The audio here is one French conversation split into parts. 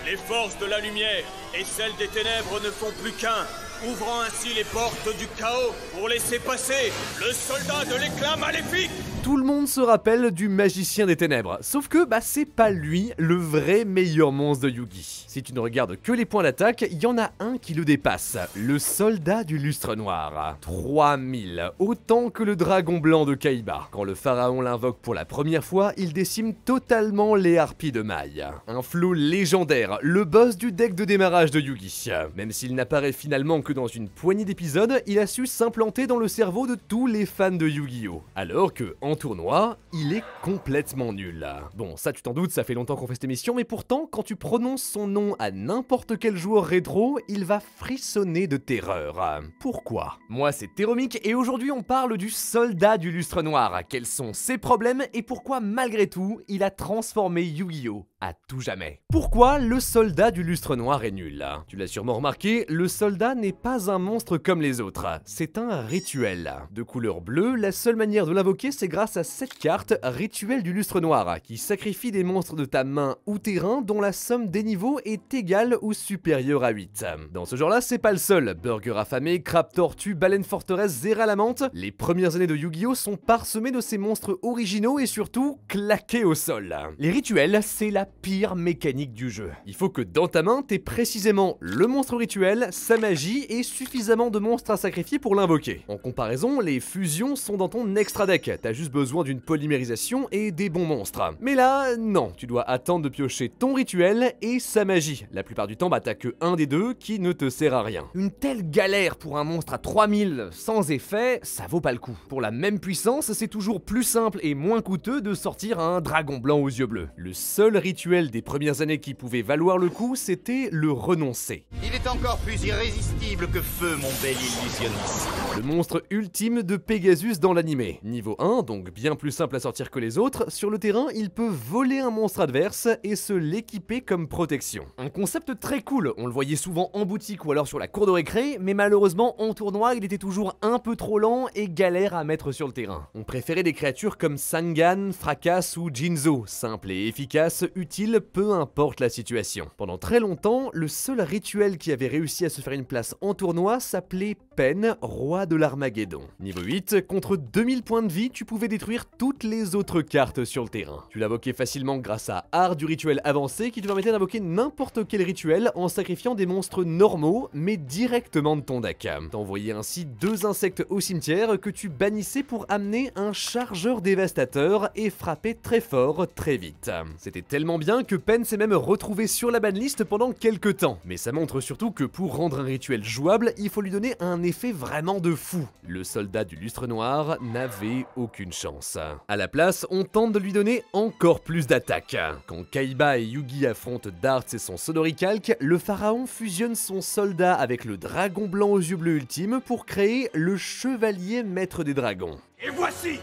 Les forces de la lumière et celles des ténèbres ne font plus qu'un, ouvrant ainsi les portes du chaos pour laisser passer le soldat de l'éclat maléfique. Tout le monde se rappelle du magicien des ténèbres, sauf que c'est pas lui le vrai meilleur monstre de Yu-Gi. Si tu ne regardes que les points d'attaque, il y en a un qui le dépasse, le soldat du lustre noir. 3000, autant que le dragon blanc de Kaiba. Quand le pharaon l'invoque pour la première fois, il décime totalement les harpies de maille. Un flot légendaire, le boss du deck de démarrage de Yu-Gi. Même s'il n'apparaît finalement que dans une poignée d'épisodes, il a su s'implanter dans le cerveau de tous les fans de Yu-Gi-Oh! Alors que, en tournoi, il est complètement nul. Bon, ça tu t'en doutes, ça fait longtemps qu'on fait cette émission, mais pourtant, quand tu prononces son nom à n'importe quel joueur rétro, il va frissonner de terreur. Pourquoi? Moi c'est Teromic et aujourd'hui on parle du soldat du lustre noir. Quels sont ses problèmes et pourquoi malgré tout, il a transformé Yu-Gi-Oh! À tout jamais. Pourquoi le soldat du lustre noir est nul? Tu l'as sûrement remarqué, le soldat n'est pas un monstre comme les autres, c'est un rituel. De couleur bleue, la seule manière de l'invoquer c'est grâce à cette carte, Rituel du lustre noir, qui sacrifie des monstres de ta main ou terrain dont la somme des niveaux est égale ou supérieure à 8. Dans ce genre-là, c'est pas le seul. Burger affamé, Crabe tortue, Baleine forteresse, Zera lamante, les premières années de Yu-Gi-Oh! Sont parsemées de ces monstres originaux et surtout claqués au sol. Les rituels, c'est la pire mécanique du jeu. Il faut que dans ta main, t'aies précisément le monstre rituel, sa magie et suffisamment de monstres à sacrifier pour l'invoquer. En comparaison, les fusions sont dans ton extra deck, t'as juste besoin d'une polymérisation et des bons monstres. Mais là, non, tu dois attendre de piocher ton rituel et sa magie. La plupart du temps, t'as que un des deux qui ne te sert à rien. Une telle galère pour un monstre à 3000 sans effet, ça vaut pas le coup. Pour la même puissance, c'est toujours plus simple et moins coûteux de sortir un dragon blanc aux yeux bleus. Le seul rituel des premières années qui pouvait valoir le coup, c'était le renoncer. Il est encore plus irrésistible que feu, mon bel illusionniste. Le monstre ultime de Pegasus dans l'animé. Niveau 1, donc bien plus simple à sortir que les autres, sur le terrain, il peut voler un monstre adverse et se l'équiper comme protection. Un concept très cool, on le voyait souvent en boutique ou alors sur la cour de récré, mais malheureusement en tournoi, il était toujours un peu trop lent et galère à mettre sur le terrain. On préférait des créatures comme Sangan, Fracas ou Jinzo, simple et efficace, utile peu importe la situation. Pendant très longtemps, le seul rituel qui avait réussi à se faire une place en tournoi s'appelait Pen, roi de l'Armageddon. Niveau 8, contre 2000 points de vie, tu pouvais détruire toutes les autres cartes sur le terrain. Tu l'invoquais facilement grâce à Art du rituel avancé qui te permettait d'invoquer n'importe quel rituel en sacrifiant des monstres normaux mais directement de ton deck. T'envoyais ainsi 2 insectes au cimetière que tu bannissais pour amener un chargeur dévastateur et frapper très fort très vite. C'était tellement bien que Pen s'est même retrouvé sur la banlist pendant quelques temps. Mais ça montre surtout que pour rendre un rituel jouable, il faut lui donner un effet vraiment de fou. Le soldat du lustre noir n'avait aucune chance. À la place, on tente de lui donner encore plus d'attaque. Quand Kaiba et Yugi affrontent Darts et son Sonoricalque, le pharaon fusionne son soldat avec le dragon blanc aux yeux bleus ultime pour créer le chevalier maître des dragons. Et voici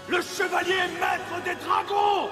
le chevalier maître des dragons!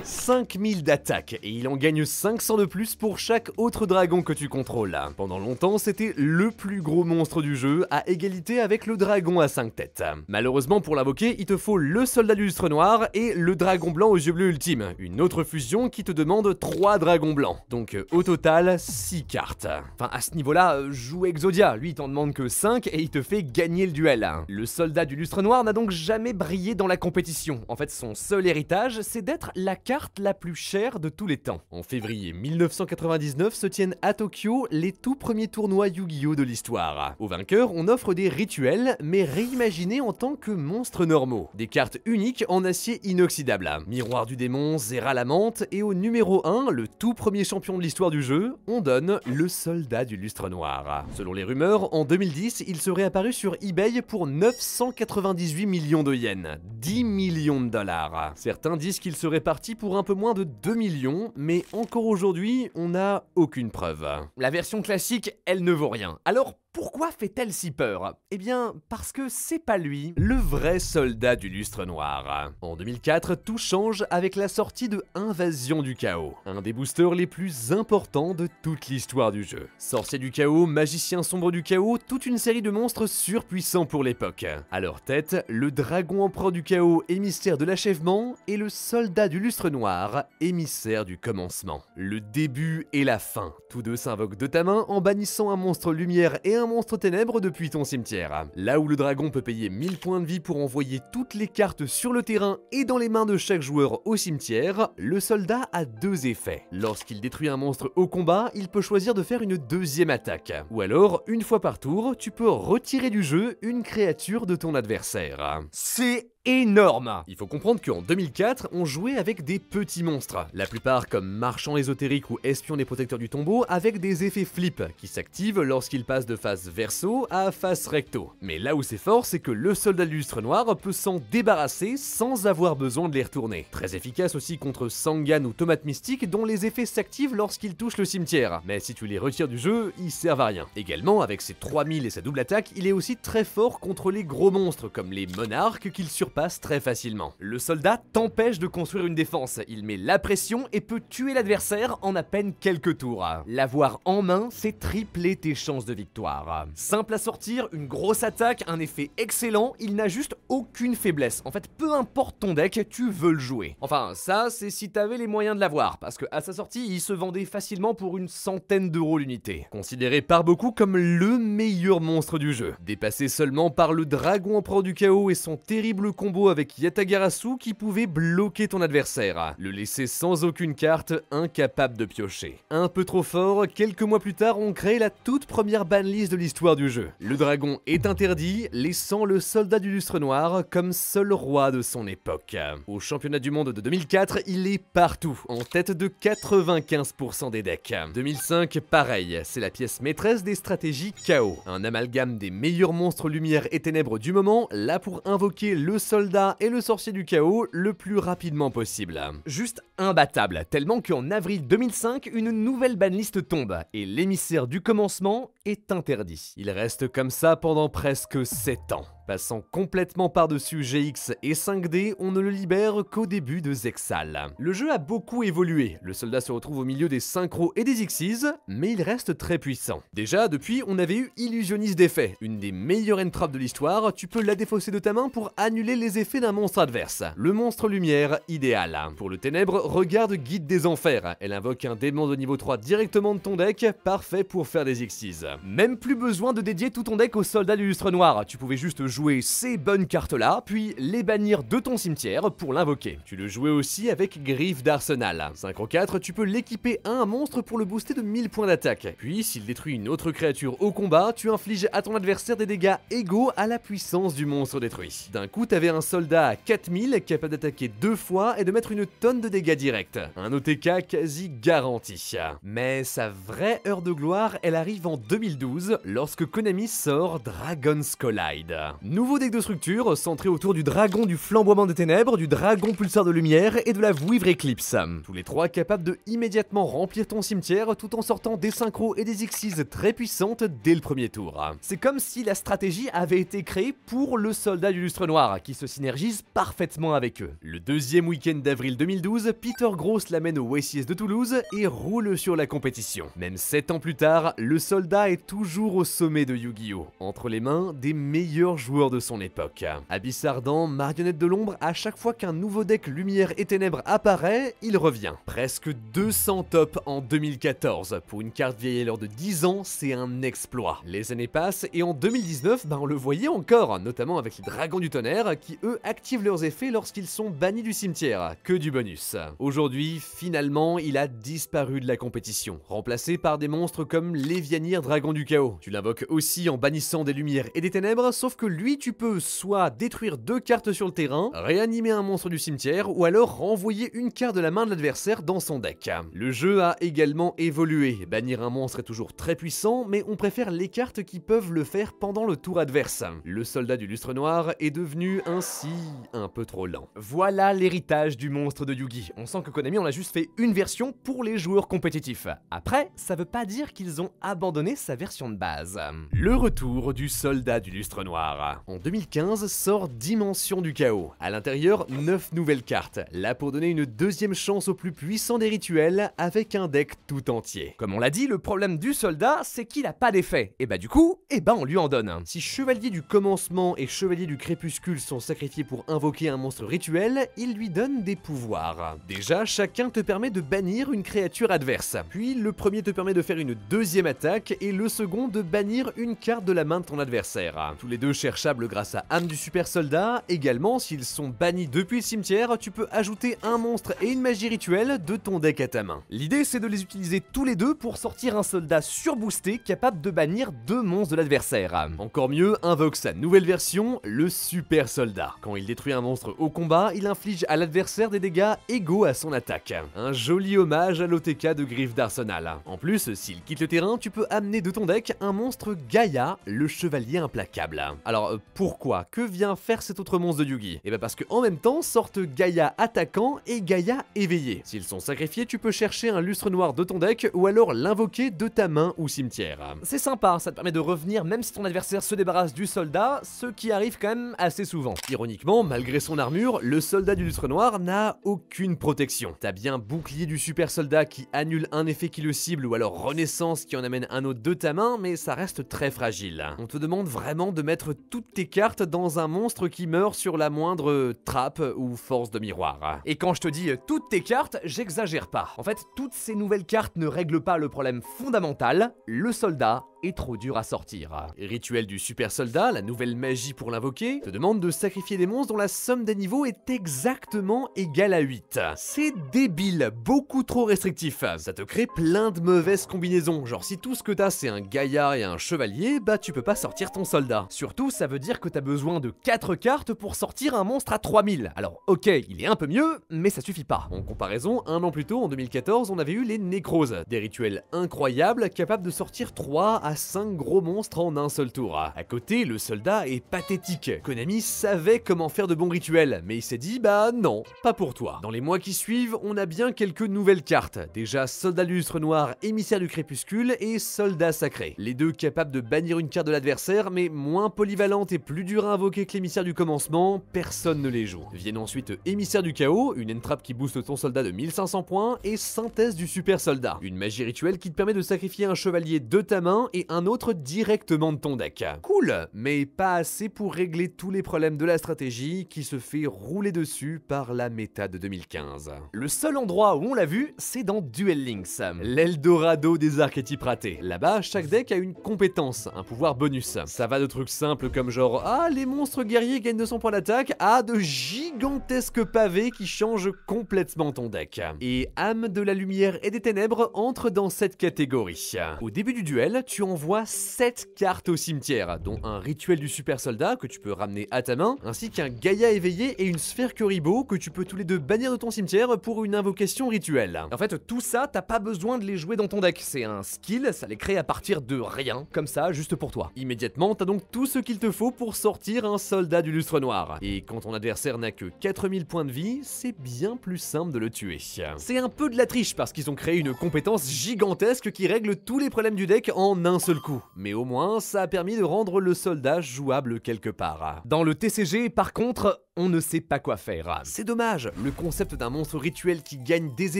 5000 d'attaque et il en gagne 500 de plus pour chaque autre dragon que tu contrôles. Pendant longtemps, c'était le plus gros monstre du jeu, à égalité avec le dragon à 5 têtes. Malheureusement pour l'invoquer, il te faut le soldat du lustre noir et le dragon blanc aux yeux bleus ultime, une autre fusion qui te demande 3 dragons blancs. Donc au total, 6 cartes. Enfin à ce niveau-là, joue Exodia, lui il t'en demande que 5 et il te fait gagner le duel. Le soldat du lustre noir n'a donc jamais brillé dans la compétition. En fait, son seul héritage, c'est d'être la carte la plus chère de tous les temps. En février 1999 se tiennent à Tokyo les tout premiers tournois Yu-Gi-Oh! De l'histoire. Aux vainqueurs, on offre des rituels, mais réimaginés en tant que monstres normaux. Des cartes uniques en acier inoxydable. Miroir du démon, Zera lamante, et au numéro 1, le tout premier champion de l'histoire du jeu, on donne le soldat du lustre noir. Selon les rumeurs, en 2010, il serait apparu sur eBay pour 998 millions de yens, 10 millions de dollars. Certains disent qu'il serait parti pour un peu moins de 2 millions, mais encore aujourd'hui, on n'a aucune preuve. La version classique, elle ne vaut rien. Alors pourquoi fait-elle si peur? Eh bien, parce que c'est pas lui, le vrai soldat du lustre noir. En 2004, tout change avec la sortie de Invasion du Chaos, un des boosters les plus importants de toute l'histoire du jeu. Sorcier du Chaos, magicien sombre du Chaos, toute une série de monstres surpuissants pour l'époque. À leur tête, le dragon empereur du Chaos, émissaire de l'achèvement, et le soldat du lustre noir, émissaire du commencement. Le début et la fin, tous deux s'invoquent de ta main en bannissant un monstre lumière et un monstre ténèbres depuis ton cimetière. Là où le dragon peut payer 1000 points de vie pour envoyer toutes les cartes sur le terrain et dans les mains de chaque joueur au cimetière, le soldat a deux effets. Lorsqu'il détruit un monstre au combat, il peut choisir de faire une deuxième attaque. Ou alors, une fois par tour, tu peux retirer du jeu une créature de ton adversaire. C'est énorme! Il faut comprendre qu'en 2004, on jouait avec des petits monstres, la plupart comme marchands ésotériques ou espions des protecteurs du tombeau, avec des effets flip qui s'activent lorsqu'ils passent de face verso à face recto. Mais là où c'est fort, c'est que le soldat du lustre noir peut s'en débarrasser sans avoir besoin de les retourner. Très efficace aussi contre Sangan ou Tomate Mystique, dont les effets s'activent lorsqu'ils touchent le cimetière, mais si tu les retires du jeu, ils servent à rien. Également, avec ses 3000 et sa double attaque, il est aussi très fort contre les gros monstres comme les monarques qu'il surpasse très facilement. Le soldat t'empêche de construire une défense, il met la pression et peut tuer l'adversaire en à peine quelques tours. L'avoir en main, c'est tripler tes chances de victoire. Simple à sortir, une grosse attaque, un effet excellent, il n'a juste aucune faiblesse. En fait, peu importe ton deck, tu veux le jouer. Enfin, ça, c'est si t'avais les moyens de l'avoir, parce que à sa sortie, il se vendait facilement pour une centaine d'euros l'unité. Considéré par beaucoup comme le meilleur monstre du jeu. Dépassé seulement par le dragon empereur du chaos et son terrible combo avec Yatagarasu qui pouvait bloquer ton adversaire, le laisser sans aucune carte, incapable de piocher. Un peu trop fort, quelques mois plus tard, on crée la toute première banlist de l'histoire du jeu. Le dragon est interdit, laissant le soldat du lustre noir comme seul roi de son époque. Au championnat du monde de 2004, il est partout, en tête de 95% des decks. 2005, pareil, c'est la pièce maîtresse des stratégies KO. Un amalgame des meilleurs monstres lumière et ténèbres du moment, là pour invoquer le soldat et le sorcier du chaos le plus rapidement possible. Juste imbattable, tellement qu'en avril 2005, une nouvelle banlist tombe, et l'émissaire du commencement est interdit. Il reste comme ça pendant presque 7 ans. Passant complètement par-dessus GX et 5D, on ne le libère qu'au début de Zexal. Le jeu a beaucoup évolué, le soldat se retrouve au milieu des synchros et des Xyz, mais il reste très puissant. Déjà, depuis, on avait eu Illusionniste d'effet, une des meilleures entraves de l'histoire, tu peux la défausser de ta main pour annuler les effets d'un monstre adverse. Le monstre lumière, idéal. Pour le ténèbre, regarde Guide des Enfers, elle invoque un démon de niveau 3 directement de ton deck, parfait pour faire des Xyz. Même plus besoin de dédier tout ton deck au soldat du lustre noir, tu pouvais juste jouer ces bonnes cartes là, puis les bannir de ton cimetière pour l'invoquer. Tu le jouais aussi avec Griffe d'Arsenal. 5/4, tu peux l'équiper à un monstre pour le booster de 1000 points d'attaque. Puis s'il détruit une autre créature au combat, tu infliges à ton adversaire des dégâts égaux à la puissance du monstre détruit. D'un coup, t'avais un soldat à 4000 capable d'attaquer 2 fois et de mettre une tonne de dégâts directs. Un OTK quasi garanti. Mais sa vraie heure de gloire, elle arrive en 2012 lorsque Konami sort Dragon's Collide. Nouveau deck de structure centré autour du dragon du flamboiement des ténèbres, du dragon pulsar de lumière et de la vouivre éclipse. Tous les trois capables de immédiatement remplir ton cimetière tout en sortant des synchros et des Xyz très puissantes dès le premier tour. C'est comme si la stratégie avait été créée pour le soldat du lustre noir qui se synergise parfaitement avec eux. Le deuxième week-end d'avril 2012, Peter Gross l'amène au YCS de Toulouse et roule sur la compétition. Même 7 ans plus tard, le soldat est toujours au sommet de Yu-Gi-Oh! Entre les mains des meilleurs joueurs de son époque. Abyss ardent, marionnette de l'ombre, à chaque fois qu'un nouveau deck lumière et ténèbres apparaît, il revient. Presque 200 tops en 2014. Pour une carte vieille alors de 10 ans, c'est un exploit. Les années passent et en 2019, on le voyait encore, notamment avec les dragons du tonnerre qui eux activent leurs effets lorsqu'ils sont bannis du cimetière. Que du bonus. Aujourd'hui, finalement, il a disparu de la compétition, remplacé par des monstres comme l'Evianir dragon du chaos. Tu l'invoques aussi en bannissant des lumières et des ténèbres, sauf que lui puis tu peux soit détruire 2 cartes sur le terrain, réanimer un monstre du cimetière, ou alors renvoyer une carte de la main de l'adversaire dans son deck. Le jeu a également évolué, bannir un monstre est toujours très puissant, mais on préfère les cartes qui peuvent le faire pendant le tour adverse. Le soldat du lustre noir est devenu ainsi un peu trop lent. Voilà l'héritage du monstre de Yugi. On sent que Konami en a juste fait une version pour les joueurs compétitifs. Après, ça veut pas dire qu'ils ont abandonné sa version de base. Le retour du soldat du lustre noir. En 2015 sort Dimension du Chaos. À l'intérieur, 9 nouvelles cartes, là pour donner une deuxième chance au plus puissant des rituels avec un deck tout entier. Comme on l'a dit, le problème du soldat, c'est qu'il a pas d'effet. Et bah du coup, on lui en donne. Si Chevalier du Commencement et Chevalier du Crépuscule sont sacrifiés pour invoquer un monstre rituel, il lui donne des pouvoirs. Déjà, chacun te permet de bannir une créature adverse. Puis le premier te permet de faire une deuxième attaque et le second de bannir une carte de la main de ton adversaire. Tous les deux cherchables grâce à Âme du Super Soldat. Également, s'ils sont bannis depuis le cimetière, tu peux ajouter un monstre et une magie rituelle de ton deck à ta main. L'idée c'est de les utiliser tous les deux pour sortir un soldat surboosté capable de bannir 2 monstres de l'adversaire. Encore mieux, invoque sa nouvelle version, le Super Soldat. Quand il détruit un monstre au combat, il inflige à l'adversaire des dégâts égaux à son attaque. Un joli hommage à l'OTK de Griffe d'Arsenal. En plus, s'il quitte le terrain, tu peux amener de ton deck un monstre Gaïa, le chevalier implacable. Alors pourquoi? Que vient faire cet autre monstre de Yugi? Et parce qu'en même temps sortent Gaïa attaquant et Gaïa éveillé. S'ils sont sacrifiés, tu peux chercher un lustre noir de ton deck ou alors l'invoquer de ta main ou cimetière. C'est sympa, ça te permet de revenir même si ton adversaire se débarrasse du soldat, ce qui arrive quand même assez souvent. Ironiquement, malgré son armure, le soldat du lustre noir n'a aucune protection. T'as bien bouclier du super soldat qui annule un effet qui le cible ou alors renaissance qui en amène un autre de ta main, mais ça reste très fragile. On te demande vraiment de mettre toutes tes cartes dans un monstre qui meurt sur la moindre trappe ou force de miroir. Et quand je te dis toutes tes cartes, j'exagère pas. En fait, toutes ces nouvelles cartes ne règlent pas le problème fondamental, le soldat est trop dur à sortir. Rituel du super soldat, la nouvelle magie pour l'invoquer, te demande de sacrifier des monstres dont la somme des niveaux est exactement égale à 8. C'est débile, beaucoup trop restrictif. Ça te crée plein de mauvaises combinaisons, genre si tout ce que t'as c'est un Gaïa et un chevalier, bah tu peux pas sortir ton soldat. Surtout, ça veut dire que t'as besoin de 4 cartes pour sortir un monstre à 3000. Alors ok, il est un peu mieux, mais ça suffit pas. En comparaison, un an plus tôt, en 2014, on avait eu les Nécroses, des rituels incroyables capables de sortir 3 à 5 gros monstres en un seul tour. À côté, le soldat est pathétique. Konami savait comment faire de bons rituels, mais il s'est dit bah non, pas pour toi. Dans les mois qui suivent, on a bien quelques nouvelles cartes. Déjà Soldat du Lustre Noir, Émissaire du Crépuscule et Soldat Sacré. Les deux capables de bannir une carte de l'adversaire, mais moins polyvalentes et plus dures à invoquer que l'Émissaire du Commencement, personne ne les joue. Viennent ensuite Émissaire du Chaos, une entrap qui booste ton soldat de 1500 points, et Synthèse du Super Soldat, une magie rituelle qui te permet de sacrifier un chevalier de ta main et un autre directement de ton deck. Cool, mais pas assez pour régler tous les problèmes de la stratégie qui se fait rouler dessus par la méta de 2015. Le seul endroit où on l'a vu, c'est dans Duel Links, l'Eldorado des archétypes ratés. Là-bas, chaque deck a une compétence, un pouvoir bonus. Ça va de trucs simples comme genre ah les monstres guerriers gagnent 200 points d'attaque à de gigantesques pavés qui changent complètement ton deck. Et Âme de la lumière et des ténèbres entre dans cette catégorie. Au début du duel, tu envoies 7 cartes au cimetière, dont un rituel du super soldat que tu peux ramener à ta main, ainsi qu'un Gaïa éveillé et une sphère Kuribo que tu peux tous les deux bannir de ton cimetière pour une invocation rituelle. En fait, tout ça, t'as pas besoin de les jouer dans ton deck, c'est un skill, ça les crée à partir de rien, comme ça, juste pour toi. Immédiatement, t'as donc tout ce qu'il te faut pour sortir un soldat du lustre noir. Et quand ton adversaire n'a que 4000 points de vie, c'est bien plus simple de le tuer. C'est un peu de la triche parce qu'ils ont créé une compétence gigantesque qui règle tous les problèmes du deck en un seul coup. Mais au moins, ça a permis de rendre le soldat jouable quelque part. Dans le TCG, par contre, on ne sait pas quoi faire. C'est dommage, le concept d'un monstre rituel qui gagne des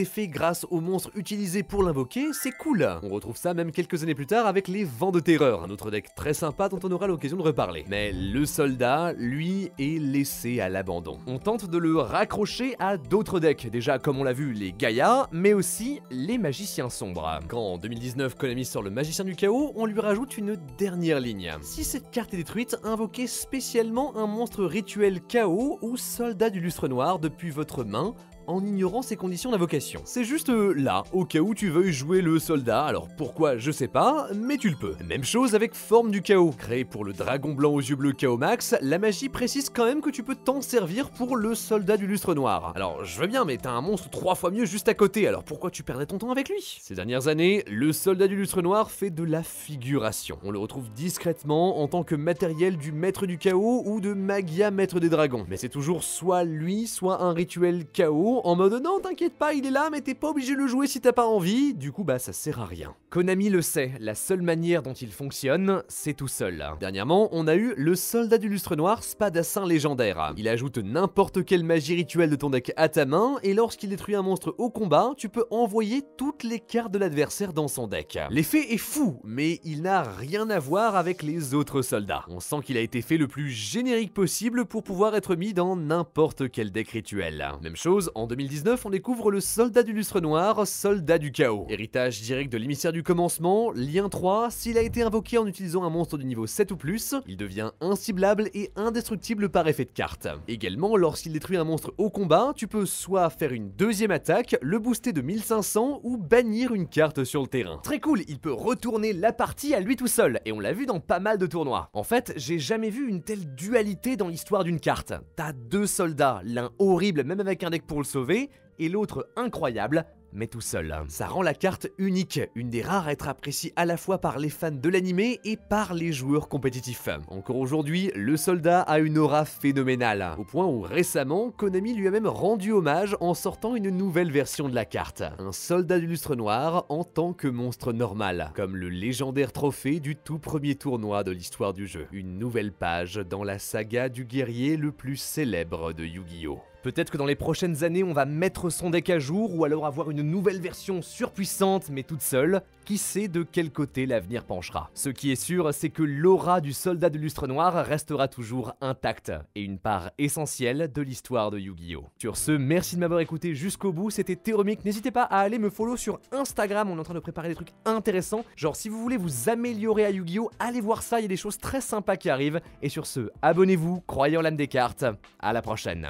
effets grâce au monstre utilisé pour l'invoquer, c'est cool. On retrouve ça même quelques années plus tard avec les Vents de Terreur, un autre deck très sympa dont on aura l'occasion de reparler. Mais le soldat, lui, est laissé à l'abandon. On tente de le raccrocher à d'autres decks, déjà comme on l'a vu les Gaïa, mais aussi les Magiciens Sombres. Quand en 2019 Konami sort le Magicien du Chaos, on lui rajoute une dernière ligne. Si cette carte est détruite, invoquez spécialement un monstre rituel chaos ou soldat du lustre noir depuis votre main en ignorant ses conditions d'invocation. C'est juste là, au cas où tu veuilles jouer le soldat, alors pourquoi je sais pas, mais tu le peux. Même chose avec Forme du Chaos. Créé pour le dragon blanc aux yeux bleus Chaos Max, la magie précise quand même que tu peux t'en servir pour le soldat du lustre noir. Alors je veux bien, mais t'as un monstre 3 fois mieux juste à côté, alors pourquoi tu perdrais ton temps avec lui? Ces dernières années, le soldat du lustre noir fait de la figuration. On le retrouve discrètement en tant que matériel du maître du chaos ou de Magia maître des dragons. Mais c'est toujours soit lui, soit un rituel chaos, en mode non t'inquiète pas il est là mais t'es pas obligé de le jouer si t'as pas envie, du coup bah ça sert à rien. Konami le sait, la seule manière dont il fonctionne, c'est tout seul. Dernièrement, on a eu le soldat du lustre noir Spadassin légendaire. Il ajoute n'importe quelle magie rituelle de ton deck à ta main et lorsqu'il détruit un monstre au combat, tu peux envoyer toutes les cartes de l'adversaire dans son deck. L'effet est fou, mais il n'a rien à voir avec les autres soldats. On sent qu'il a été fait le plus générique possible pour pouvoir être mis dans n'importe quel deck rituel. Même chose, en 2019, on découvre le soldat du lustre noir, soldat du chaos. Héritage direct de l'émissaire du commencement, lien 3, s'il a été invoqué en utilisant un monstre du niveau 7 ou plus, il devient inciblable et indestructible par effet de carte. Également, lorsqu'il détruit un monstre au combat, tu peux soit faire une deuxième attaque, le booster de 1500 ou bannir une carte sur le terrain. Très cool, il peut retourner la partie à lui tout seul, et on l'a vu dans pas mal de tournois. En fait, j'ai jamais vu une telle dualité dans l'histoire d'une carte. T'as deux soldats, l'un horrible même avec un deck pour le sauver, et l'autre incroyable, mais tout seul. Ça rend la carte unique, une des rares à être appréciée à la fois par les fans de l'animé et par les joueurs compétitifs. Encore aujourd'hui, le soldat a une aura phénoménale, au point où récemment, Konami lui a même rendu hommage en sortant une nouvelle version de la carte. Un soldat du lustre noir en tant que monstre normal, comme le légendaire trophée du tout premier tournoi de l'histoire du jeu. Une nouvelle page dans la saga du guerrier le plus célèbre de Yu-Gi-Oh! Peut-être que dans les prochaines années, on va mettre son deck à jour ou alors avoir une nouvelle version surpuissante mais toute seule. Qui sait de quel côté l'avenir penchera. Ce qui est sûr, c'est que l'aura du soldat de lustre noir restera toujours intacte et une part essentielle de l'histoire de Yu-Gi-Oh! Sur ce, merci de m'avoir écouté jusqu'au bout, c'était Théromique. N'hésitez pas à aller me follow sur Instagram, on est en train de préparer des trucs intéressants. Genre si vous voulez vous améliorer à Yu-Gi-Oh! Allez voir ça, il y a des choses très sympas qui arrivent. Et sur ce, abonnez-vous, croyez en l'âme des cartes, à la prochaine.